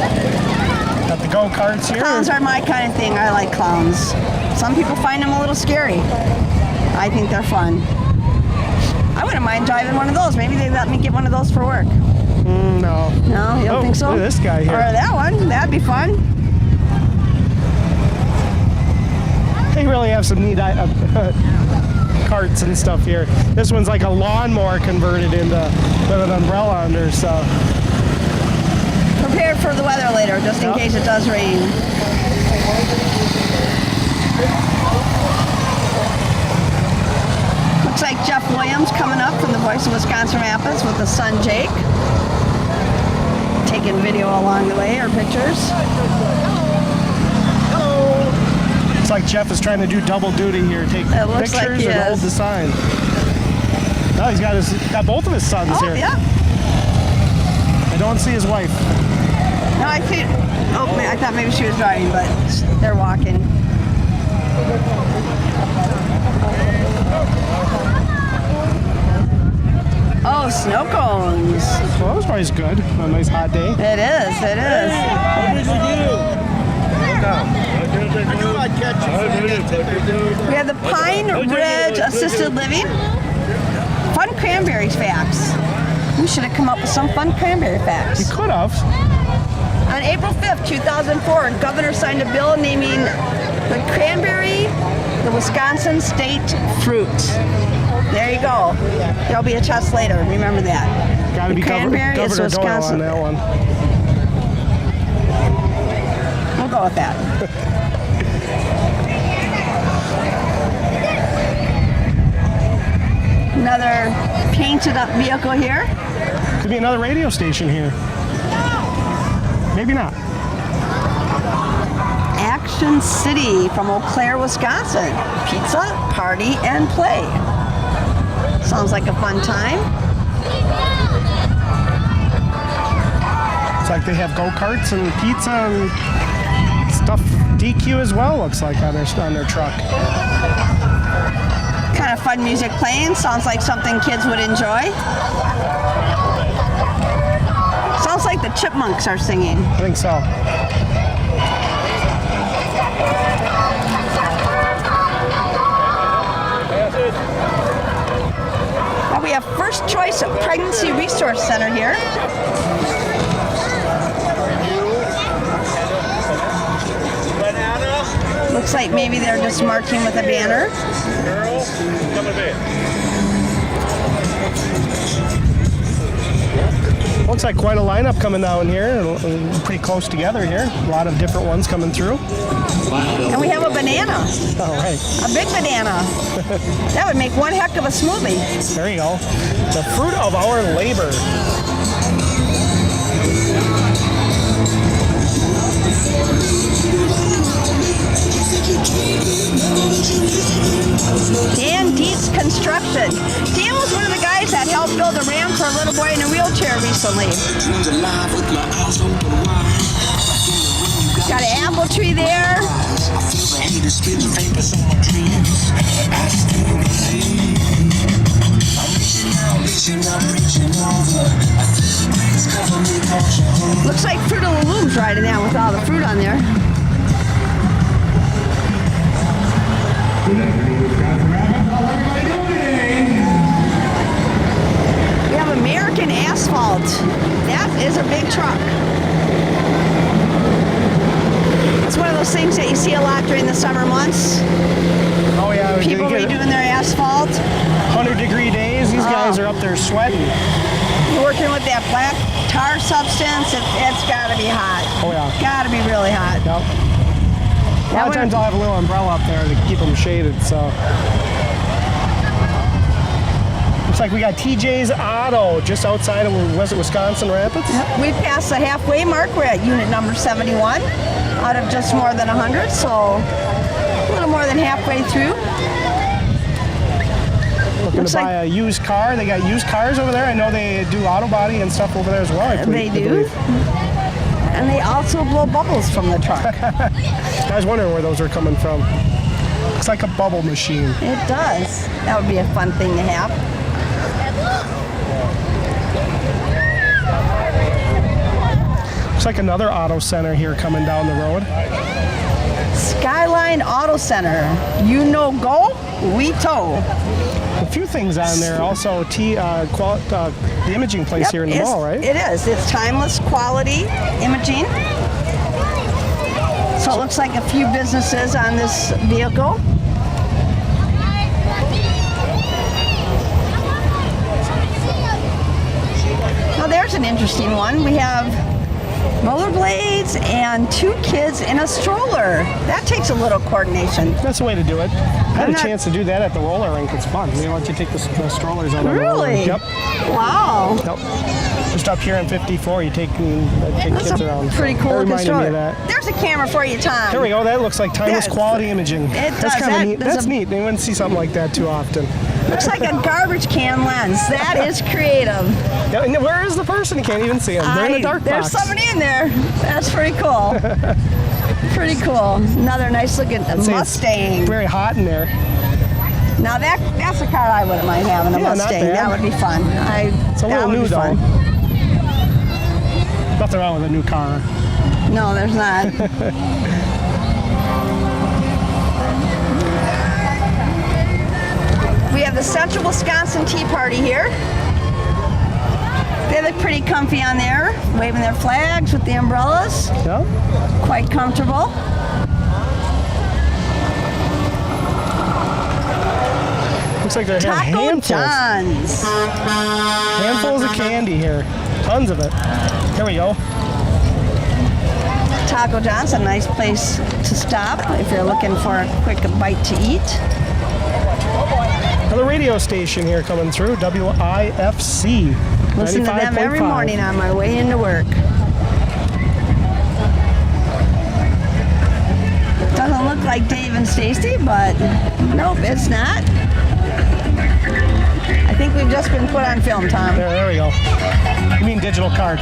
Got the go-karts here. Clowns are my kind of thing. I like clowns. Some people find them a little scary. I think they're fun. wouldn't mind driving one of those. Maybe they let me get one of those for work. No. No, you don't think so? Look at this guy here. Or that one. That'd be fun. They really have some neat carts and stuff here. This one's like a lawnmower converted into with an umbrella under, so. Prepared for the weather later, just in case it does rain. Looks like Jeff Williams coming up from the Voice of Wisconsin Rapids with his son Jake. Taking video along the way, or pictures. It's like Jeff is trying to do double duty here, take It looks like pictures he and hold is. the sign. No, he's got both of his sons Oh, here. yeah. I don't see his wife. No, I see. Oh, I thought maybe she was driving, but they're walking. Oh, snow cones. Well, that was always good on a nice hot day. It is, it is. We have the Pine Ridge Assisted Living. Fun cranberry facts. We should have come up with some fun cranberry facts. You could have. On April 5th, 2004, the governor signed a bill naming the cranberry the Wisconsin state fruit. There you go. There'll be a test later. Remember that. Got to The be cranberry is Governor Doyle Wisconsin. on that one. We'll go with that. Another painted up vehicle here. Could be another radio station here. Maybe not. Action City from Eau Claire, Wisconsin. Pizza, party, and play. Sounds like a fun time. It's like they have go-karts and pizza and stuff. DQ as well, looks like, on their truck. Kind of fun music playing. Sounds like something kids would enjoy. Sounds like the Chipmunks are singing. I think so. Now we have First Choice Pregnancy Resource Center here. Looks like maybe they're just marching with a banner. Looks like quite a lineup coming down here. Pretty close together here. A lot of different ones coming through. And we have a banana. All right. A big banana. That would make one heck of a smoothie. There you go. The fruit of our labor. Dan Dietz Construction. Dan was one of the guys that helped build a ramp for a little boy in a wheelchair recently. Got an apple tree there. Looks like Fruit of the Loom's riding that with all the fruit on there. We have American Asphalt. That is a big truck. It's one of those things that you see a lot during the summer months. Oh yeah, People they get redoing their asphalt. 100-degree days. These guys are up there sweating. You're working with that black tar substance. It's got to be hot. Oh yeah. Got to be really hot. Yep. A lot of times I'll have a little umbrella up there to keep them shaded, so. Looks like we got TJ's Auto just outside of Wisconsin Rapids. We passed the halfway mark. We're at unit number 71 out of just more than 100, so a little more than halfway through. Looking Looks to buy a used car. They got used cars over there. I know they do auto body and stuff over there as well. They do. And they also blow bubbles from the truck. I was wondering where those are coming from. Looks like a bubble machine. It does. That would be a fun thing to have. Looks like another auto center here coming down the road. Skyline Auto Center. You know, go. We tow. A few things on there. Also, the imaging place here in the mall, right? It is. It's timeless quality imaging. So it looks like a few businesses on this vehicle. Now there's an interesting one. We have rollerblades and 2 kids in a stroller. That takes a little coordination. That's the way to do it. I had a chance to do that at the roller rink. It's fun. They let you take the strollers on the roller Really? rink. Yep. Wow. Yep. Just up here in 54, you take That's kids a around. pretty That cool looking reminded me stroller. of that. There's a camera for you, Tom. There we go. That looks like timeless Yes. quality imaging. It That's does. kind of That- neat. there's That's a- neat. You wouldn't see something like that too often. Looks like a garbage can lens. That is creative. Yeah, and where is the person? You can't even see them. They're in a dark There's box. somebody in there. That's pretty cool. Pretty cool. Another nice looking I'd say it's Mustang. very hot in there. Now that's a car I wouldn't mind having, a Yeah, not Mustang. bad. That would be fun. It's a little new though. Nothing wrong with a new car. No, there's not. We have the Central Wisconsin Tea Party here. They look pretty comfy on there, waving their flags with the umbrellas. Yeah. Quite comfortable. Looks like they're having Taco John's. handfuls of candy here. Tons of it. Here we go. Taco John's, a nice place to stop if you're looking for a quick bite to eat. Another radio station here coming through, WIFC. Listen to them every 95.5. morning on my way into work. Doesn't look like Dave and Stacy, but nope, it's not. I think we've just been put on film, Tom. There we go. You mean digital card.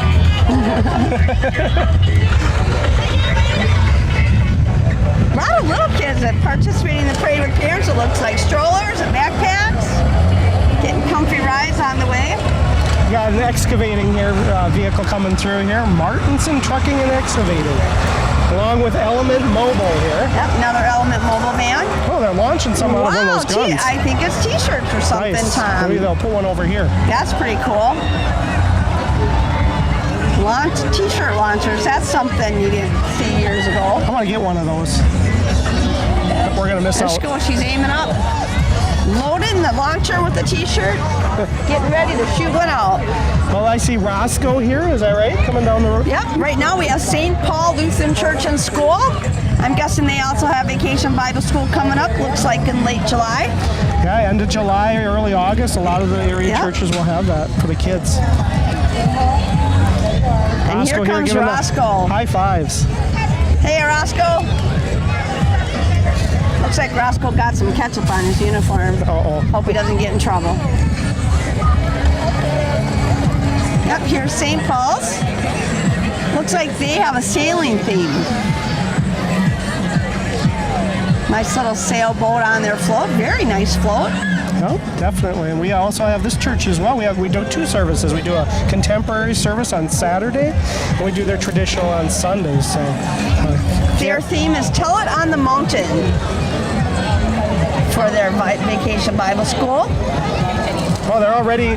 A lot of little kids that participate in the parade with parents, it looks like strollers and backpacks, getting comfy rides on the way. Got an excavating here vehicle coming through here. Martinson Trucking and Excavating. Along with Element Mobile here. Yep, another Element mobile van. Oh, they're launching some out of one of those guns. I think it's t-shirts or something, Nice. Tom. Maybe they'll put one over here. That's pretty cool. T-shirt launchers, that's something you didn't see years ago. I want to get one of those. We're going to miss There she out. goes, she's aiming up. Loading the launcher with the t-shirt. Getting ready to shoot one out. Well, I see Roscoe here. Is that right? Coming down the road. Yep, right now we have St. Paul Lutheran Church and School. I'm guessing they also have Vacation Bible School coming up, looks like in late July. Yeah, end of July, early August. A lot of the area Yep. churches will have that for the kids. And here comes giving the Roscoe. high fives. Hey, Roscoe. Looks like Roscoe got some ketchup on his uniform. Uh-oh. Hope he doesn't get in trouble. Yep, here's St. Paul's. Looks like they have a sailing theme. Nice little sailboat on their float. Very nice float. No, definitely. And we also have this church as well. We do 2 services. We do a contemporary service on Saturday, and we do their traditional on Sundays. So Their theme is Tell It on the Mountain for their Vacation Bible School. oh, they're already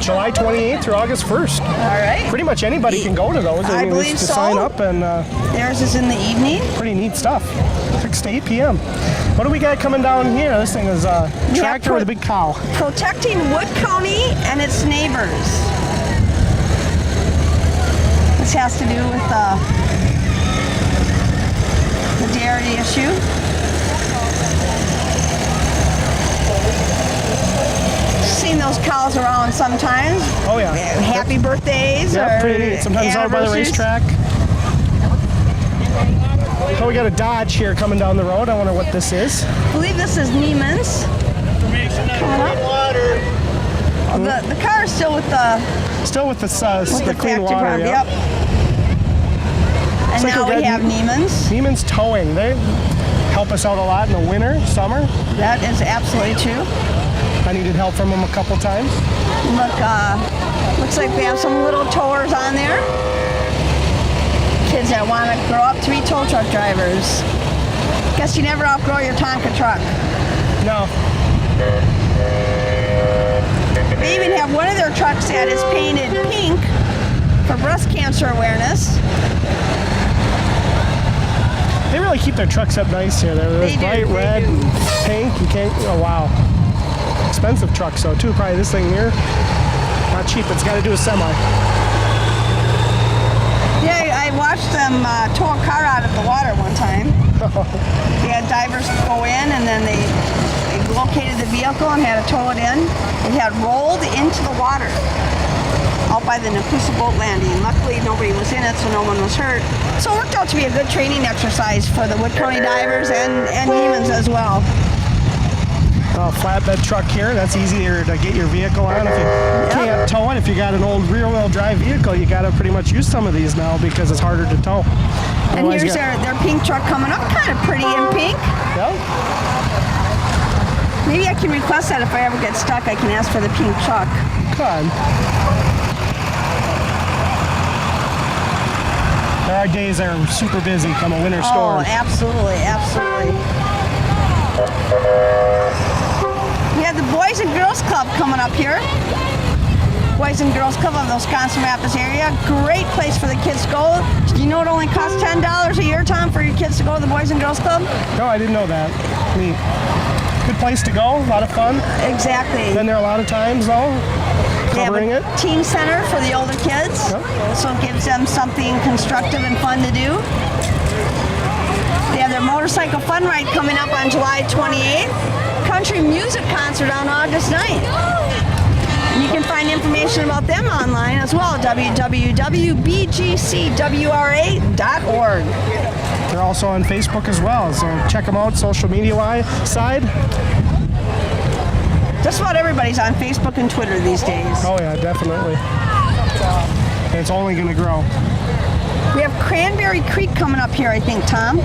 July 28th through August 1st. All right. Pretty much anybody can go to those. I mean, believe it's to so. sign up, and Theirs is in the evening. pretty neat stuff. 6 to 8 p.m. What do we got coming down here? This thing is a tractor with a big cow. Protecting Wood County and its neighbors. This has to do with the dairy issue. Seen those cows around sometimes. Oh, yeah. Happy birthdays. Yeah, or pretty neat. Sometimes out by the anniversaries. racetrack. So we got a Dodge here coming down the road. I wonder what this is. I believe this is Neiman's. The car is still with the Still with the clean factory water. farm. Yeah. Yep. And like now a we red- have Neiman's. Neiman's Towing. They help us out a lot in the winter, summer. That is absolutely true. I needed help from them a couple times. Look, looks like we have some little towers on there. Kids that want to grow up to be tow truck drivers. Guess you never outgrow your Tonka truck. No. They even have one of their trucks that is painted pink for breast cancer awareness. They really keep their trucks up nice here. They're They do, bright they red do. and pink. You can't, oh wow. Expensive trucks though too. Probably this thing here. Not cheap. It's got to do a semi. Yeah, I watched them tow a car out of the water one time. They had divers go in and then they located the vehicle and had to tow it in. It had rolled into the water out by the Nakusa boat landing. Luckily, nobody was in it, so no one was hurt. So it worked out to be a good training exercise for the Wood County divers and humans as well. Flatbed truck here. That's easier to get your vehicle on. If you can't tow it, if you got an old rear-wheel drive vehicle, you got to pretty much use some of these now because it's harder to tow. And Otherwise, here's their pink truck coming up, kind of pretty in pink. Yeah. Maybe I can request that if I ever get stuck, I can ask for the pink truck. Come on. There are days that are super busy come a winter storm. Oh, absolutely, absolutely. We have the Boys and Girls Club coming up here. Boys and Girls Club of the Wisconsin Rapids area. Great place for the kids to go. Do you know it only costs $10 a year, Tom, for your kids to go to the Boys and Girls Club? No, I didn't know that. Neat. Good place to go. A lot of fun. Exactly. Been there a lot of times though. Covering They it. have a teen center for the older kids, so it gives them something constructive and fun to do. They have their motorcycle fun ride coming up on July 28th. Country music concert on August 9th. And you can find information about them online as well, www.bgcwra.org. They're also on Facebook as well, so check them out social media side. Just about everybody's on Facebook and Twitter these days. Oh yeah, definitely. And it's only going to grow. We have Cranberry Creek coming up here, I think, Tom.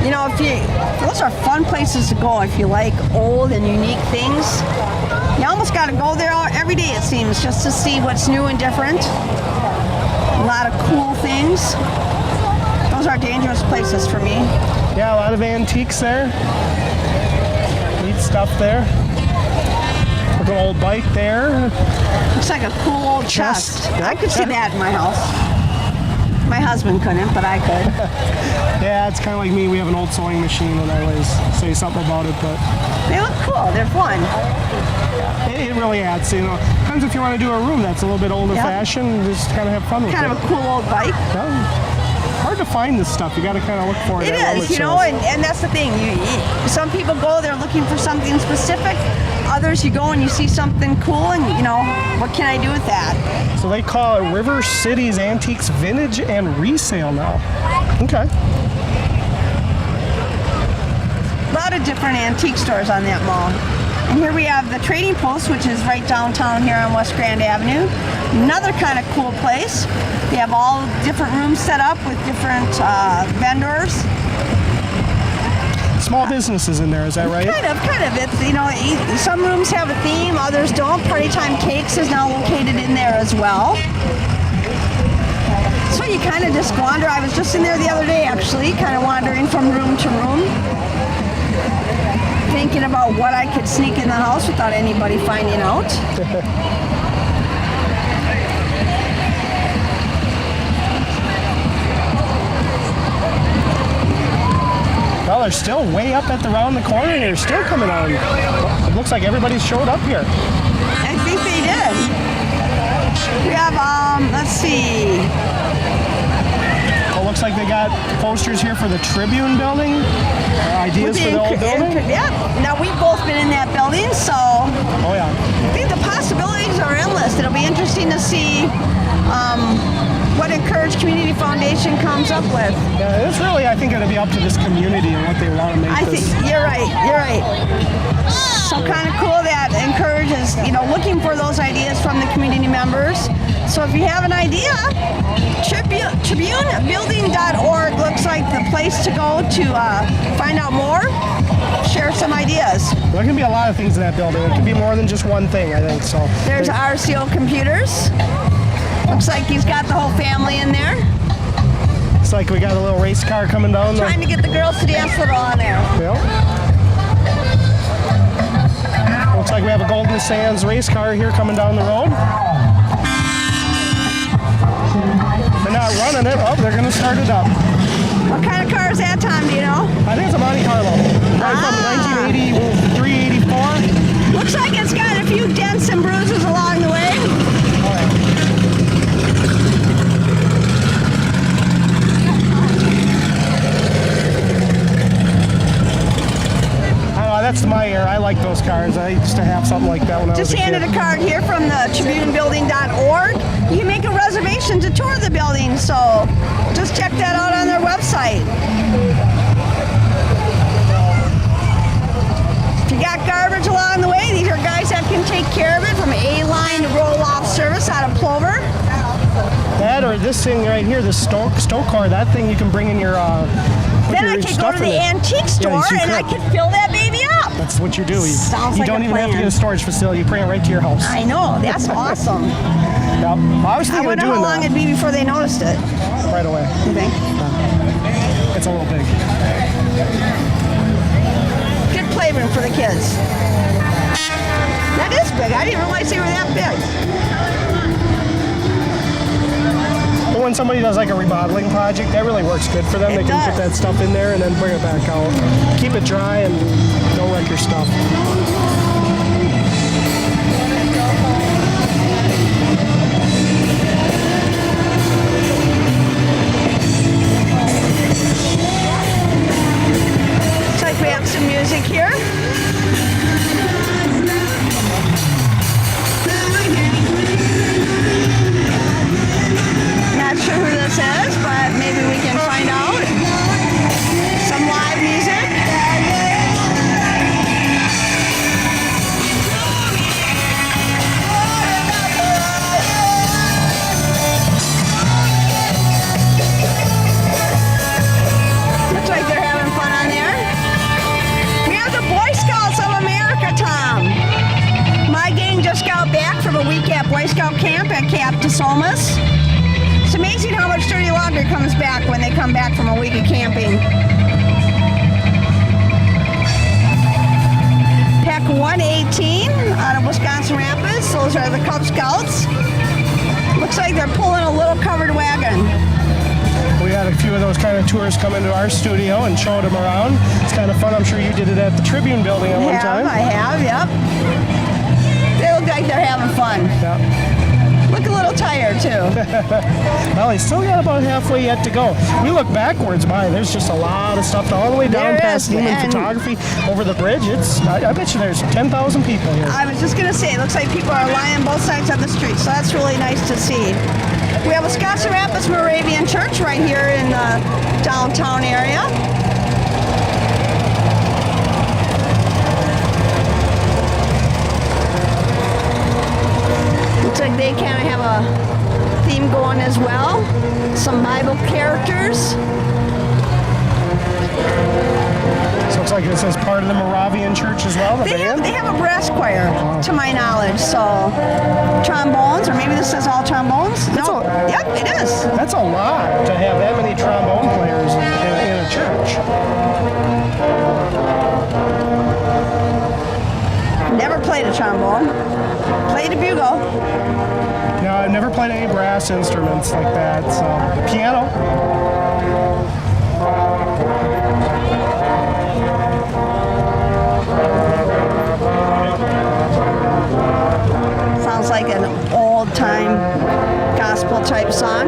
You know, those are fun places to go if you like old and unique things. You almost got to go there every day, it seems, just to see what's new and different. A lot of cool things. Those are dangerous places for me. Yeah, a lot of antiques there. Neat stuff there. Look at an old bike there. Looks like a cool old chest. Yep. I could see that in my house. My husband couldn't, but I could. Yeah, it's kind of like me. We have an old sewing machine and I always say something about it, but They look cool. They're fun. it really adds, you know. Sometimes if you want to do a room that's a little bit older fashioned, just kind of have fun with Kind it. of a cool old bike. Hard to find this stuff. You got to kind of look for it. It at is, you know, and that's the thing. Some people go there looking for something specific. Others, you go and you see something cool, and you know, what can I do with that? So they call it River Cities Antiques Vintage and Resale now. Okay. A lot of different antique stores on that mall. And here we have the Trading Post, which is right downtown here on West Grand Avenue. Another kind of cool place. They have all different rooms set up with different vendors. Small businesses in there, is that right? Kind of. It's, you know, some rooms have a theme, others don't. Party Time Cakes is now located in there as well. So you kind of just wander. I was just in there the other day, actually, kind of wandering from room to room, thinking about what I could sneak in the house without anybody finding out. Well, they're still way up at around the corner and they're still coming on. It looks like everybody's showed up here. I think they did. We have, let's see. Well, looks like they got posters here for the Tribune building. Ideas for the old building. Yeah. Now, we've both been in that building, so Oh, yeah. I think the possibilities are endless. It'll be interesting to see what Encourage Community Foundation comes up with. Yeah, it's really, I think, going to be up to this community and what they want to make I this. think you're right. So kind of cool that Encourage is, you know, looking for those ideas from the community members. So if you have an idea, tribunebuilding.org looks like the place to go to find out more, share some ideas. There can be a lot of things in that building. It can be more than just one thing, I think. So There's RCO Computers. Looks like he's got the whole family in there. It's like we got a little race car coming down. Trying to get the girls to dance a little on there. Yep. like we have a Golden Sands race car here coming down the road. They're not running it. Oh, they're going to start it up. What kind of car is that, Tom? Do you know? I think it's a Monte Carlo. Right from 1983, 84. Looks like it's got a few dents and bruises along the way. That's my era. I like those cars. I used to have something like that when I was Just a kid. handed a card here from the tribunebuilding.org. You can make a reservation to tour the building, so just check that out on their website. If you got garbage along the way, these are guys that can take care of it from A-Line roll-off service out of Plover. That or this thing right here, this stoke car, that thing you can bring in your Then I could go to the antique store and I could fill that baby up. That's what you do. Sounds You like don't a even have to plan. get a storage facility. You bring it right to your house. I know, that's awesome. Yep. Well, I was I thinking of wonder doing how long that it'd be before they noticed it. right away. You think? It's a little big. Good playroom for the kids. That is big. I didn't realize they were that big. But when somebody does like a remodeling project, that really works good for them. It They can put does. that stuff in there and then bring it back out. Keep it dry and don't wreck your stuff. Looks like we have some music here. Not sure who this is, but maybe we can find out. Some live music. Looks like they're having fun on there. We have the Boy Scouts of America, Tom. My gang just got back from a week at Boy Scout camp at Cap Somas. It's amazing how much dirty laundry comes back when they come back from a week of camping. Pack 118 out of Wisconsin Rapids. Those are the Cub Scouts. Looks like they're pulling a little covered wagon. We had a few of those kind of tours come into our studio and showed them around. It's kind of fun. I'm sure you did it at the Tribune building at one time. I have, yep. They look like they're having fun. Yeah. Look a little tired too. Well, they still got about halfway yet to go. We look backwards by. There's just a lot of stuff all the way down There past is, Neiman and- Photography over the bridge. I bet you there's 10,000 people here. I was just gonna say, it looks like people are lining both sides of the street, so that's really nice to see. We have Wisconsin Rapids Moravian Church right here in the downtown area. Looks like they kind of have a theme going as well. Some Bible characters. So it looks like this is part of the Moravian Church as well, the They band. have a brass choir, to my knowledge. So trombones, or maybe this says all trombones. No, yep, it is. That's a lot to have that many trombone players in a church. Never played a trombone. Played a bugle. No, I've never played any brass instruments like that. So piano. Sounds like an old-time gospel-type song.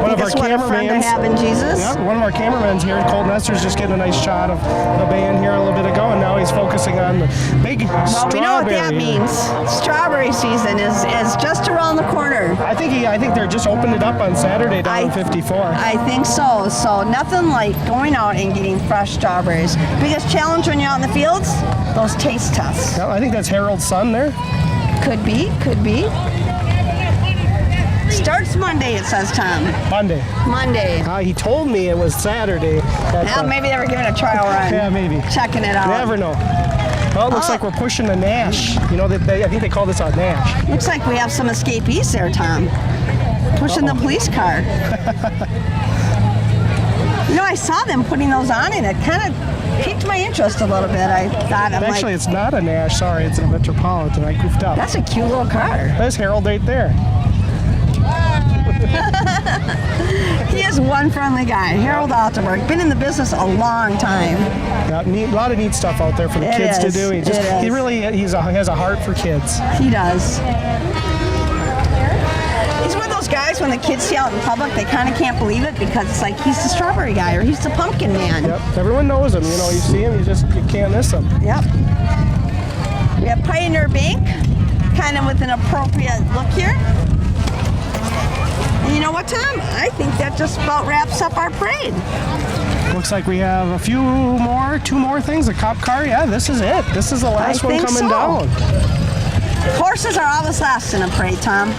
One of our That's what a friend I cameramans. have in Jesus. Yeah, one of our cameramans here, Colton Esser's just getting a nice shot of the band here a little bit ago, and now he's focusing on the big Well, strawberry. we know what that means. Strawberry season is just around the corner. I think they're just opened it up on Saturday down in 54. I think so. So nothing like going out and getting fresh strawberries. Biggest challenge when you're out in the fields? Those taste tests. Yeah, I think that's Harold's son there. Could be, could be. Starts Monday, it says, Tom. Monday. Monday. He told me it was Saturday. Well, maybe they were giving a trial run. Yeah, maybe. Checking it out. Never know. Well, it looks like we're pushing a Nash. You know, I think they call this a Nash. Looks like we have some escapees there, Tom. Pushing the police car. You know, I saw them putting those on, and it kind of piqued my interest a little bit. I thought, Actually, it's not a Nash. Sorry, it's a Metropolitan. I goofed up. that's a cute little car. There's Harold right there. He is one friendly guy. Harold Altenberg, been in the business a long time. Yeah, a lot of neat stuff out there for the It kids to is. do. It is. He has a heart for kids. He does. He's one of those guys when the kids see out in public, they kind of can't believe it because it's like he's the strawberry guy or he's the pumpkin man. Yep, everyone knows him. You know, you see him, you can't miss him. Yep. We have Pioneer Bank, kind of with an appropriate look here. And you know what, Tom? I think that just about wraps up our parade. Looks like we have two more things. A cop car. Yeah, this is it. This is the last one think coming so. down. Horses are always last in a parade, Tom.